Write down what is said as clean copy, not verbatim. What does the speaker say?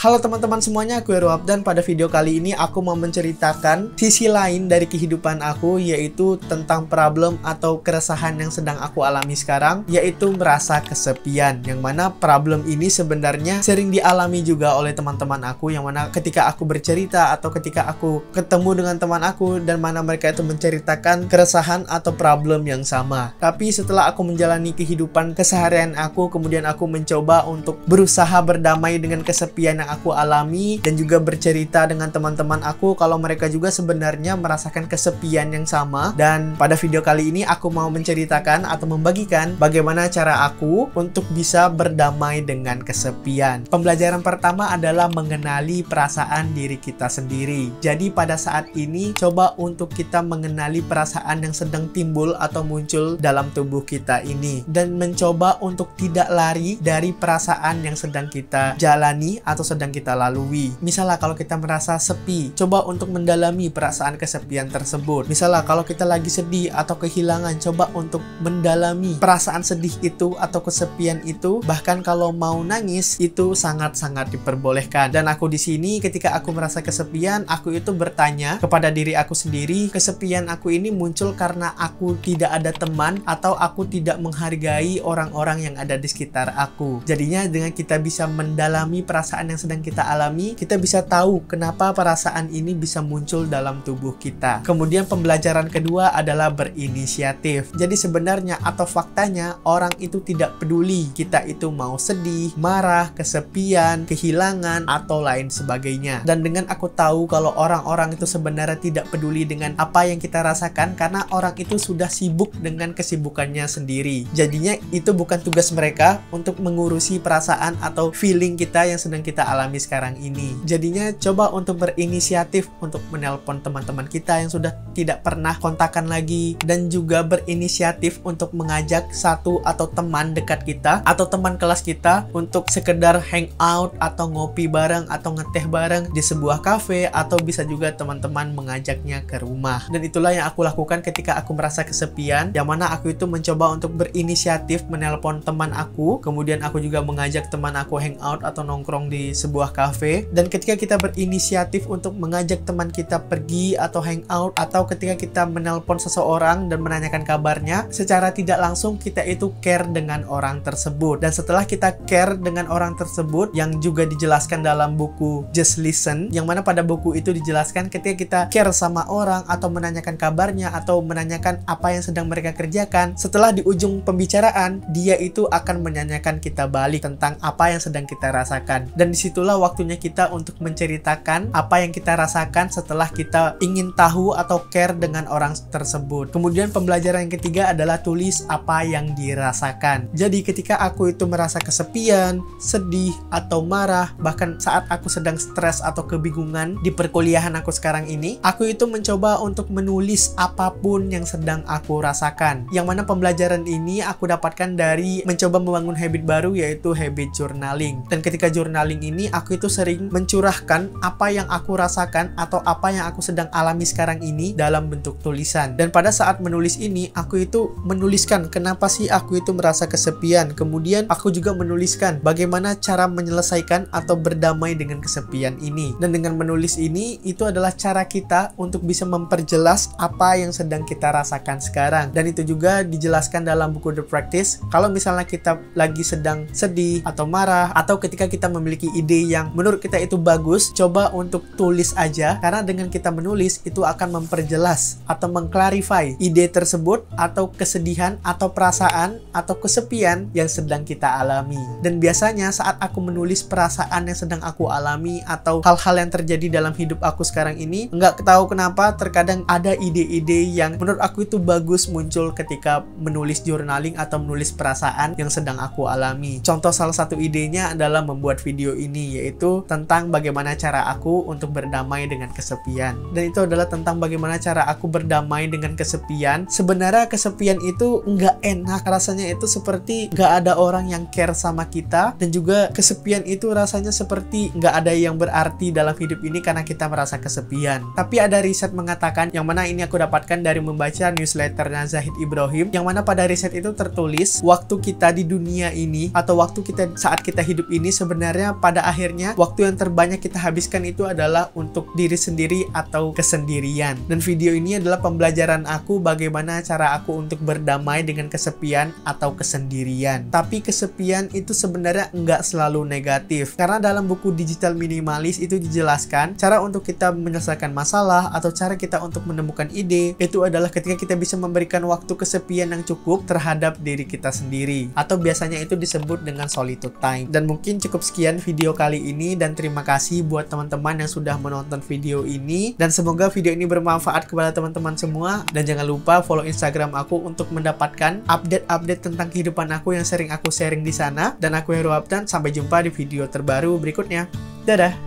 Halo teman-teman semuanya, aku Heru Abdan. Pada video kali ini aku mau menceritakan sisi lain dari kehidupan aku, yaitu tentang problem atau keresahan yang sedang aku alami sekarang, yaitu merasa kesepian. Yang mana problem ini sebenarnya sering dialami juga oleh teman-teman aku, yang mana ketika aku bercerita atau ketika aku ketemu dengan teman aku dan mana mereka itu menceritakan keresahan atau problem yang sama. Tapi setelah aku menjalani kehidupan keseharian aku, kemudian aku mencoba untuk berusaha berdamai dengan kesepian yang aku alami dan juga bercerita dengan teman-teman aku kalau mereka juga sebenarnya merasakan kesepian yang sama. Dan pada video kali ini aku mau menceritakan atau membagikan bagaimana cara aku untuk bisa berdamai dengan kesepian. Pembelajaran pertama adalah mengenali perasaan diri kita sendiri. Jadi pada saat ini coba untuk kita mengenali perasaan yang sedang timbul atau muncul dalam tubuh kita ini, dan mencoba untuk tidak lari dari perasaan yang sedang kita jalani atau sedang kita lalui. Misalnya kalau kita merasa sepi, coba untuk mendalami perasaan kesepian tersebut. Misalnya kalau kita lagi sedih atau kehilangan, coba untuk mendalami perasaan sedih itu atau kesepian itu. Bahkan kalau mau nangis itu sangat-sangat diperbolehkan. Dan aku di sini ketika aku merasa kesepian, aku itu bertanya kepada diri aku sendiri, kesepian aku ini muncul karena aku tidak ada teman atau aku tidak menghargai orang-orang yang ada di sekitar aku. Jadinya dengan kita bisa mendalami perasaan yang sedang kita alami, kita bisa tahu kenapa perasaan ini bisa muncul dalam tubuh kita. Kemudian pembelajaran kedua adalah berinisiatif. Jadi sebenarnya atau faktanya orang itu tidak peduli kita itu mau sedih, marah, kesepian, kehilangan, atau lain sebagainya. Dan dengan aku tahu kalau orang-orang itu sebenarnya tidak peduli dengan apa yang kita rasakan karena orang itu sudah sibuk dengan kesibukannya sendiri. Jadinya itu bukan tugas mereka untuk mengurusi perasaan atau feeling kita yang sedang kita alami sekarang ini. Jadinya coba untuk berinisiatif untuk menelpon teman-teman kita yang sudah tidak pernah kontakan lagi, dan juga berinisiatif untuk mengajak satu atau teman dekat kita atau teman kelas kita untuk sekedar hangout atau ngopi bareng atau ngeteh bareng di sebuah cafe, atau bisa juga teman-teman mengajaknya ke rumah. Dan itulah yang aku lakukan ketika aku merasa kesepian, yang mana aku itu mencoba untuk berinisiatif menelpon teman aku, kemudian aku juga mengajak teman aku hangout atau nongkrong di sebuah cafe. Dan ketika kita berinisiatif untuk mengajak teman kita pergi atau hangout, atau ketika kita menelpon seseorang dan menanyakan kabarnya, secara tidak langsung kita itu care dengan orang tersebut. Dan setelah kita care dengan orang tersebut, yang juga dijelaskan dalam buku Just Listen, yang mana pada buku itu dijelaskan ketika kita care sama orang atau menanyakan kabarnya atau menanyakan apa yang sedang mereka kerjakan, setelah di ujung pembicaraan dia itu akan menanyakan kita balik tentang apa yang sedang kita rasakan. Dan disitulah waktunya kita untuk menceritakan apa yang kita rasakan setelah kita ingin tahu atau care dengan orang tersebut. Kemudian pembelajaran yang ketiga adalah tulis apa yang dirasakan. Jadi ketika aku itu merasa kesepian, sedih, atau marah, bahkan saat aku sedang stres atau kebingungan di perkuliahan aku sekarang ini, aku itu mencoba untuk menulis apapun yang sedang aku rasakan. Yang mana pembelajaran ini aku dapatkan dari mencoba membangun habit baru, yaitu habit journaling. Dan ketika journaling ini aku itu sering mencurahkan apa yang aku rasakan atau apa yang aku sedang alami sekarang ini dalam bentuk tulisan. Dan pada saat menulis ini aku itu menuliskan kenapa sih aku itu merasa kesepian. Kemudian aku juga menuliskan bagaimana cara menyelesaikan atau berdamai dengan kesepian ini. Dan dengan menulis ini itu adalah cara kita untuk bisa memperjelas apa yang sedang kita rasakan sekarang. Dan itu juga dijelaskan dalam buku The Practice. Kalau misalnya kita lagi sedang sedih atau marah, atau ketika kita memiliki ide yang menurut kita itu bagus, coba untuk tulis aja, karena dengan kita menulis itu akan memperjelas atau mengklarify ide tersebut atau kesedihan atau perasaan atau kesepian yang sedang kita alami. Dan biasanya saat aku menulis perasaan yang sedang aku alami atau hal-hal yang terjadi dalam hidup aku sekarang ini, nggak tahu kenapa terkadang ada ide-ide yang menurut aku itu bagus muncul ketika menulis journaling atau menulis perasaan yang sedang aku alami. Contoh salah satu idenya adalah membuat video ini, yaitu tentang bagaimana cara aku untuk berdamai dengan kesepian. Dan itu adalah tentang bagaimana cara aku berdamai dengan kesepian. Sebenarnya kesepian itu nggak enak, rasanya itu seperti nggak ada orang yang care sama kita, dan juga kesepian itu rasanya seperti nggak ada yang berarti dalam hidup ini karena kita merasa kesepian. Tapi ada riset mengatakan, yang mana ini aku dapatkan dari membaca newsletternya Zahid Ibrahim, yang mana pada riset itu tertulis waktu kita di dunia ini atau waktu kita saat kita hidup ini sebenarnya pada akhirnya waktu yang terbanyak kita habiskan itu adalah untuk diri sendiri atau kesendirian. Dan video ini adalah pembelajaran aku bagaimana cara aku untuk berdamai dengan kesepian atau kesendirian. Tapi kesepian itu sebenarnya nggak selalu negatif, karena dalam buku Digital Minimalis itu dijelaskan cara untuk kita menyelesaikan masalah atau cara kita untuk menemukan ide itu adalah ketika kita bisa memberikan waktu kesepian yang cukup terhadap diri kita sendiri, atau biasanya itu disebut dengan solitude time. Dan mungkin cukup sekian video kali ini, dan terima kasih buat teman-teman yang sudah menonton video ini, dan semoga video ini bermanfaat kepada teman-teman semua. Dan jangan lupa follow Instagram aku untuk mendapatkan update-update tentang kehidupan aku yang sering aku sharing di sana. Dan aku Heru Aptan, sampai jumpa di video terbaru berikutnya. Dadah.